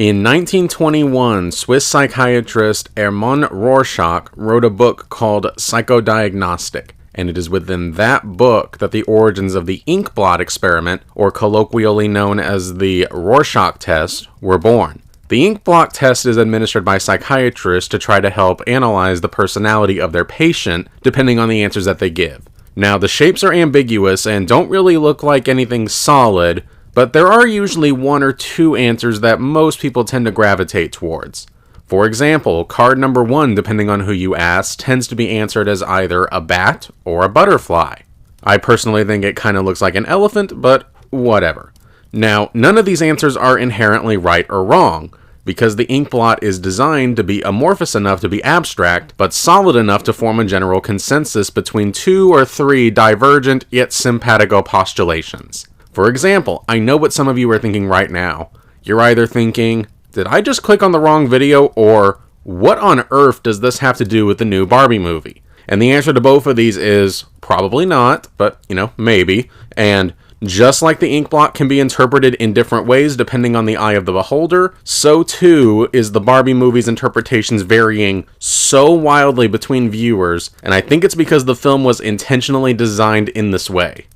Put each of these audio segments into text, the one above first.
In 1921, Swiss psychiatrist Hermann Rorschach wrote a book called Psychodiagnostic, and it is within that book that the origins of the ink blot experiment, or colloquially known as the Rorschach test, were born. The ink blot test is administered by psychiatrists to try to help analyze the personality of their patient, depending on the answers that they give. Now, the shapes are ambiguous and don't really look like anything solid, but there are usually one or two answers that most people tend to gravitate towards. For example, card number 1, depending on who you ask, tends to be answered as either a bat or a butterfly. I personally think it kind of looks like an elephant, but whatever. Now, none of these answers are inherently right or wrong, because the ink blot is designed to be amorphous enough to be abstract, but solid enough to form a general consensus between 2 or 3 divergent yet simpatico postulations. For example, I know what some of you are thinking right now. You're either thinking, did I just click on the wrong video, or what on earth does this have to do with the new Barbie movie? And the answer to both of these is probably not, but, maybe. And just like the ink blot can be interpreted in different ways depending on the eye of the beholder, so too is the Barbie movie's interpretations varying so wildly between viewers, and I think it's because the film was intentionally designed in this way.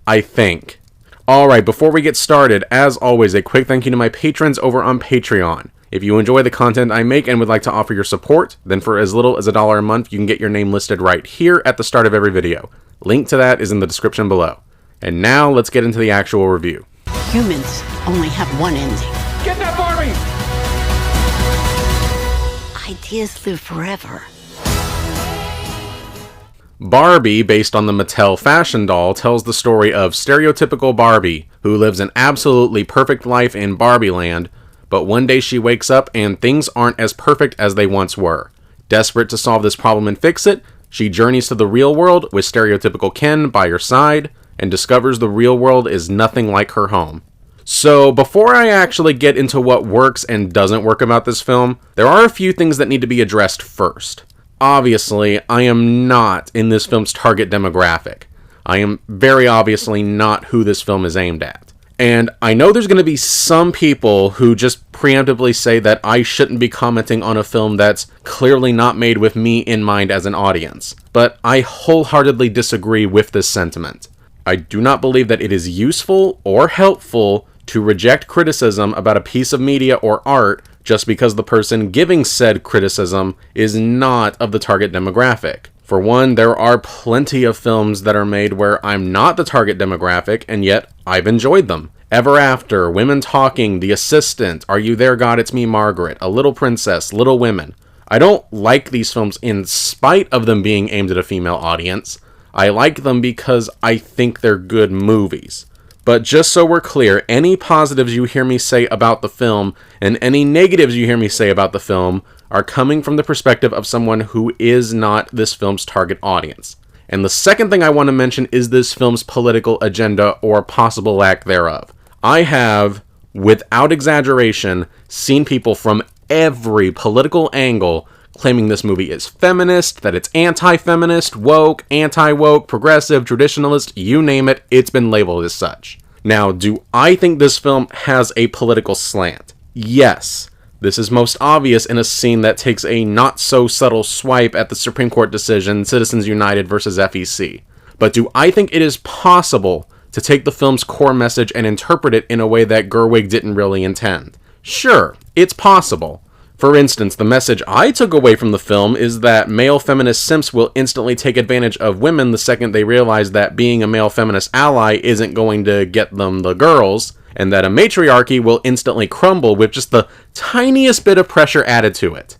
I think. Alright, before we get started, as always, a quick thank you to my patrons over on Patreon. If you enjoy the content I make and would like to offer your support, then for as little as $1 a month, you can get your name listed right here at the start of every video. Link to that is in the description below. And now, let's get into the actual review. Humans only have one ending. Get that Barbie! Ideas live forever. Barbie, based on the Mattel fashion doll, tells the story of stereotypical Barbie, who lives an absolutely perfect life in Barbie land, but one day she wakes up and things aren't as perfect as they once were. Desperate to solve this problem and fix it, she journeys to the real world with stereotypical Ken by her side, and discovers the real world is nothing like her home. So, before I actually get into what works and doesn't work about this film, there are a few things that need to be addressed first. Obviously, I am not in this film's target demographic. I am very obviously not who this film is aimed at. And I know there's going to be some people who just preemptively say that I shouldn't be commenting on a film that's clearly not made with me in mind as an audience. But I wholeheartedly disagree with this sentiment. I do not believe that it is useful or helpful to reject criticism about a piece of media or art just because the person giving said criticism is not of the target demographic. For one, there are plenty of films that are made where I'm not the target demographic, and yet I've enjoyed them. Ever After, Women Talking, The Assistant, Are You There, God, It's Me, Margaret, A Little Princess, Little Women. I don't like these films in spite of them being aimed at a female audience. I like them because I think they're good movies. But just so we're clear, any positives you hear me say about the film and any negatives you hear me say about the film are coming from the perspective of someone who is not this film's target audience. And the second thing I want to mention is this film's political agenda or possible lack thereof. I have, without exaggeration, seen people from every political angle claiming this movie is feminist, that it's anti-feminist, woke, anti-woke, progressive, traditionalist, you name it, it's been labeled as such. Now, do I think this film has a political slant? Yes. This is most obvious in a scene that takes a not-so-subtle swipe at the Supreme Court decision, Citizens United versus FEC. But do I think it is possible to take the film's core message and interpret it in a way that Gerwig didn't really intend? Sure, it's possible. For instance, the message I took away from the film is that male feminist simps will instantly take advantage of women the second they realize that being a male feminist ally isn't going to get them the girls, and that a matriarchy will instantly crumble with just the tiniest bit of pressure added to it.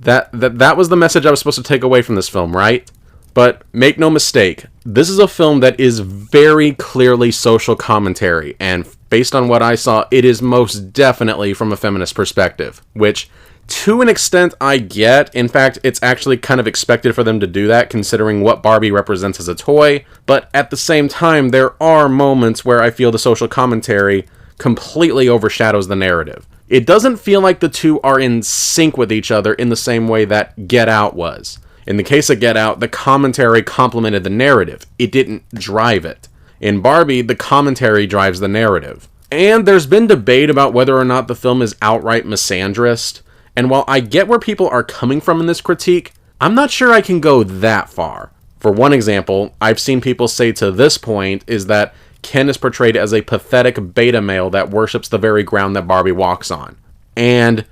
That was the message I was supposed to take away from this film, right? But make no mistake, this is a film that is very clearly social commentary, and based on what I saw, it is most definitely from a feminist perspective, which, to an extent, I get. In fact, it's actually kind of expected for them to do that, considering what Barbie represents as a toy, but at the same time, there are moments where I feel the social commentary completely overshadows the narrative. It doesn't feel like the two are in sync with each other in the same way that Get Out was. In the case of Get Out, the commentary complemented the narrative. It didn't drive it. In Barbie, the commentary drives the narrative. And there's been debate about whether or not the film is outright misandrist, and while I get where people are coming from in this critique, I'm not sure I can go that far. For one example, I've seen people say to this point is that Ken is portrayed as a pathetic beta male that worships the very ground that Barbie walks on. And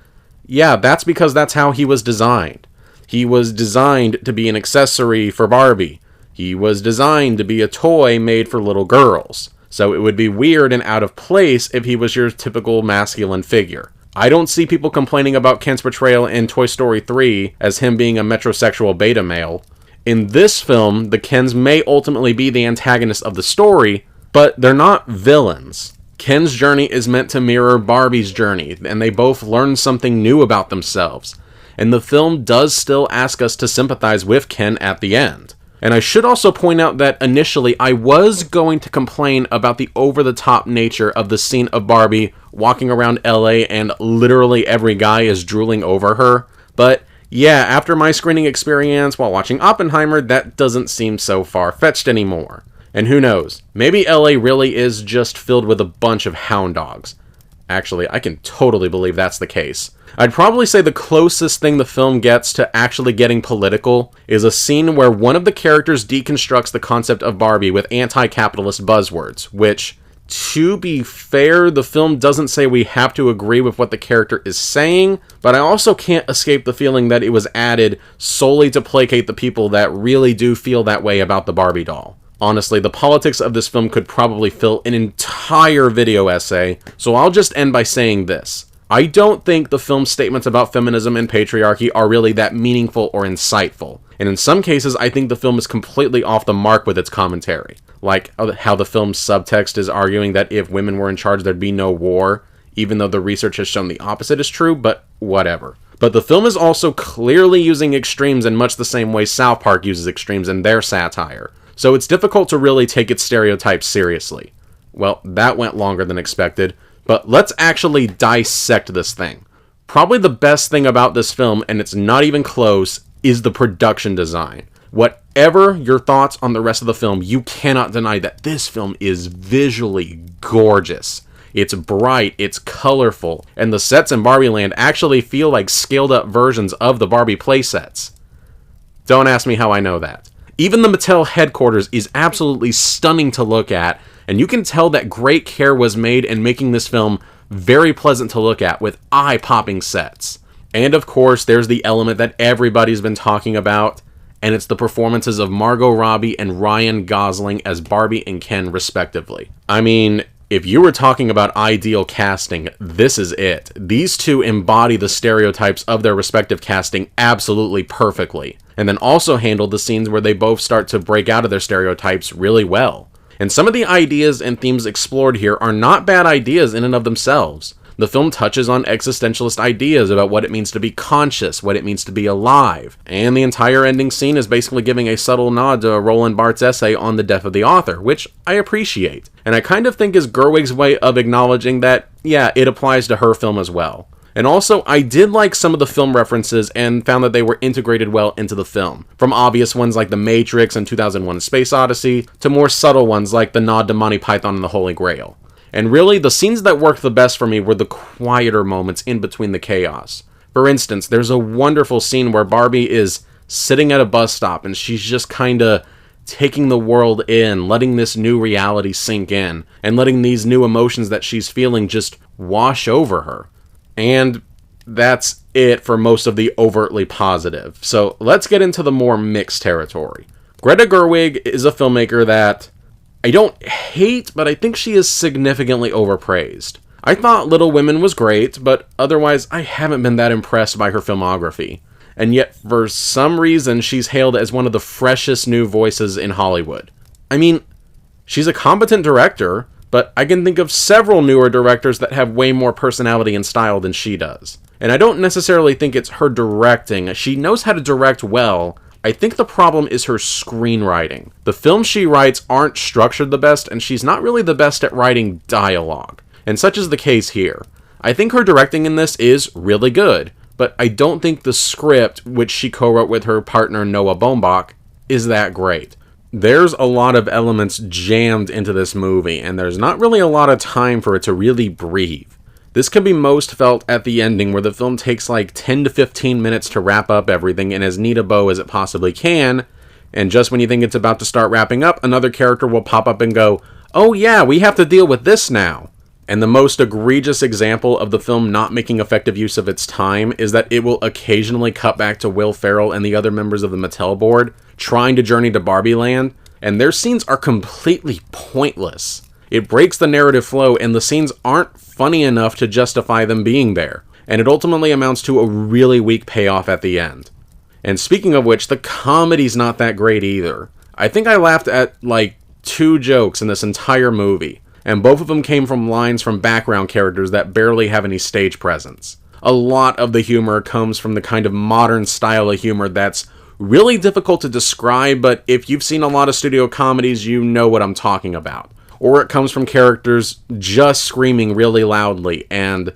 yeah, that's because that's how he was designed. He was designed to be an accessory for Barbie. He was designed to be a toy made for little girls. So it would be weird and out of place if he was your typical masculine figure. I don't see people complaining about Ken's portrayal in Toy Story 3 as him being a metrosexual beta male. In this film, the Kens may ultimately be the antagonist of the story, but they're not villains. Ken's journey is meant to mirror Barbie's journey, and they both learn something new about themselves. And the film does still ask us to sympathize with Ken at the end. And I should also point out that initially I was going to complain about the over-the-top nature of the scene of Barbie walking around LA and literally every guy is drooling over her. But yeah, after my screening experience while watching Oppenheimer, that doesn't seem so far-fetched anymore. And who knows, maybe LA really is just filled with a bunch of hound dogs. Actually, I can totally believe that's the case. I'd probably say the closest thing the film gets to actually getting political is a scene where one of the characters deconstructs the concept of Barbie with anti-capitalist buzzwords, which, to be fair, the film doesn't say we have to agree with what the character is saying, but I also can't escape the feeling that it was added solely to placate the people that really do feel that way about the Barbie doll. Honestly, the politics of this film could probably fill an entire video essay, so I'll just end by saying this. I don't think the film's statements about feminism and patriarchy are really that meaningful or insightful, and in some cases I think the film is completely off the mark with its commentary. Like how the film's subtext is arguing that if women were in charge there'd be no war, even though the research has shown the opposite is true, but whatever. But the film is also clearly using extremes in much the same way South Park uses extremes in their satire. So it's difficult to really take its stereotypes seriously. Well, that went longer than expected, but let's actually dissect this thing. Probably the best thing about this film, and it's not even close, is the production design. Whatever your thoughts on the rest of the film, you cannot deny that this film is visually gorgeous. It's bright, it's colorful, and the sets in Barbie Land actually feel like scaled up versions of the Barbie playsets. Don't ask me how I know that. Even the Mattel headquarters is absolutely stunning to look at, and you can tell that great care was made in making this film very pleasant to look at with eye-popping sets. And of course, there's the element that everybody's been talking about, and it's the performances of Margot Robbie and Ryan Gosling as Barbie and Ken respectively. I mean, if you were talking about ideal casting, this is it. These two embody the stereotypes of their respective casting absolutely perfectly, and then also handle the scenes where they both start to break out of their stereotypes really well. And some of the ideas and themes explored here are not bad ideas in and of themselves. The film touches on existentialist ideas about what it means to be conscious, what it means to be alive, and the entire ending scene is basically giving a subtle nod to Roland Barthes' essay on the death of the author, which I appreciate. And I kind of think is Gerwig's way of acknowledging that, yeah, it applies to her film as well. And also, I did like some of the film references and found that they were integrated well into the film. From obvious ones like The Matrix and 2001: A Space Odyssey, to more subtle ones like the nod to Monty Python and the Holy Grail. And really, the scenes that worked the best for me were the quieter moments in between the chaos. For instance, there's a wonderful scene where Barbie is sitting at a bus stop and she's just kinda taking the world in, letting this new reality sink in, and letting these new emotions that she's feeling just wash over her. And that's it for most of the overtly positive. So let's get into the more mixed territory. Greta Gerwig is a filmmaker that I don't hate, but I think she is significantly overpraised. I thought Little Women was great, but otherwise I haven't been that impressed by her filmography. And yet, for some reason, she's hailed as one of the freshest new voices in Hollywood. I mean, she's a competent director, but I can think of several newer directors that have way more personality and style than she does. And I don't necessarily think it's her directing. She knows how to direct well. I think the problem is her screenwriting. The films she writes aren't structured the best, and she's not really the best at writing dialogue. And such is the case here. I think her directing in this is really good, but I don't think the script, which she co-wrote with her partner Noah Baumbach, is that great. There's a lot of elements jammed into this movie, and there's not really a lot of time for it to really breathe. This can be most felt at the ending, where the film takes like 10 to 15 minutes to wrap up everything in as neat a bow as it possibly can, and just when you think it's about to start wrapping up, another character will pop up and go, "Oh yeah, we have to deal with this now." And the most egregious example of the film not making effective use of its time is that it will occasionally cut back to Will Ferrell and the other members of the Mattel board trying to journey to Barbie Land, and their scenes are completely pointless. It breaks the narrative flow, and the scenes aren't funny enough to justify them being there, and it ultimately amounts to a really weak payoff at the end. And speaking of which, the comedy's not that great either. I think I laughed at like 2 jokes in this entire movie, and both of them came from lines from background characters that barely have any stage presence. A lot of the humor comes from the kind of modern style of humor that's really difficult to describe, but if you've seen a lot of studio comedies, you know what I'm talking about. Or it comes from characters just screaming really loudly, and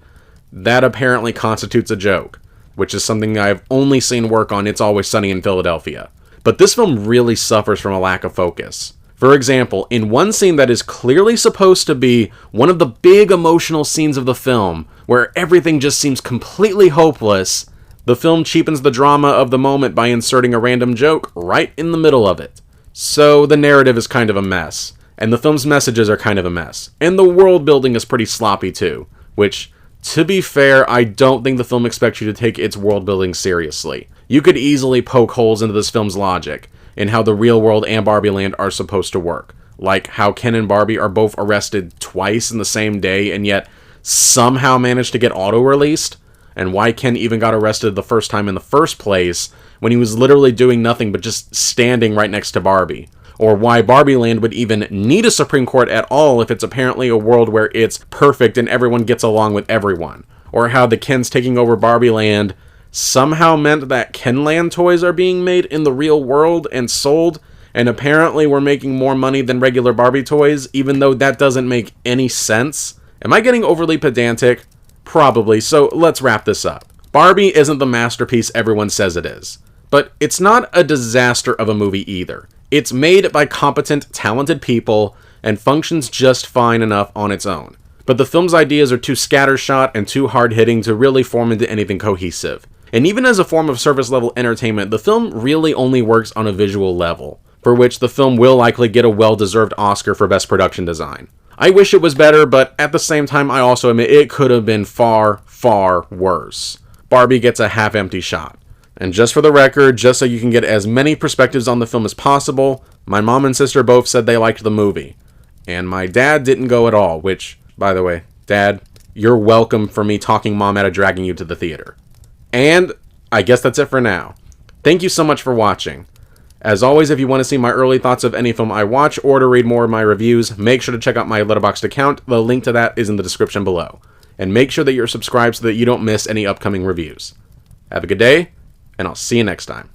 that apparently constitutes a joke, which is something I've only seen work on It's Always Sunny in Philadelphia. But this film really suffers from a lack of focus. For example, in one scene that is clearly supposed to be one of the big emotional scenes of the film, where everything just seems completely hopeless, the film cheapens the drama of the moment by inserting a random joke right in the middle of it. So the narrative is kind of a mess, and the film's messages are kind of a mess, and the world building is pretty sloppy too, which, to be fair, I don't think the film expects you to take its world building seriously. You could easily poke holes into this film's logic, in how the real world and Barbie Land are supposed to work, like how Ken and Barbie are both arrested twice in the same day and yet somehow managed to get auto-released, and why Ken even got arrested the first time in the first place when he was literally doing nothing but just standing right next to Barbie. Or why Barbie Land would even need a Supreme Court at all if it's apparently a world where it's perfect and everyone gets along with everyone. Or how the Kens taking over Barbie Land somehow meant that Kenland toys are being made in the real world and sold, and apparently we're making more money than regular Barbie toys, even though that doesn't make any sense. Am I getting overly pedantic? Probably, so let's wrap this up. Barbie isn't the masterpiece everyone says it is, but it's not a disaster of a movie either. It's made by competent, talented people, and functions just fine enough on its own. But the film's ideas are too scattershot and too hard-hitting to really form into anything cohesive. And even as a form of service-level entertainment, the film really only works on a visual level, for which the film will likely get a well-deserved Oscar for Best Production Design. I wish it was better, but at the same time, I also admit it could have been far, far worse. Barbie gets a half-empty shot. And just for the record, just so you can get as many perspectives on the film as possible, my mom and sister both said they liked the movie. And my dad didn't go at all, which, by the way, Dad, you're welcome for me talking Mom out of dragging you to the theater. And I guess that's it for now. Thank you so much for watching. As always, if you want to see my early thoughts of any film I watch or to read more of my reviews, make sure to check out my Letterboxd account. The link to that is in the description below. And make sure that you're subscribed so that you don't miss any upcoming reviews. Have a good day, and I'll see you next time.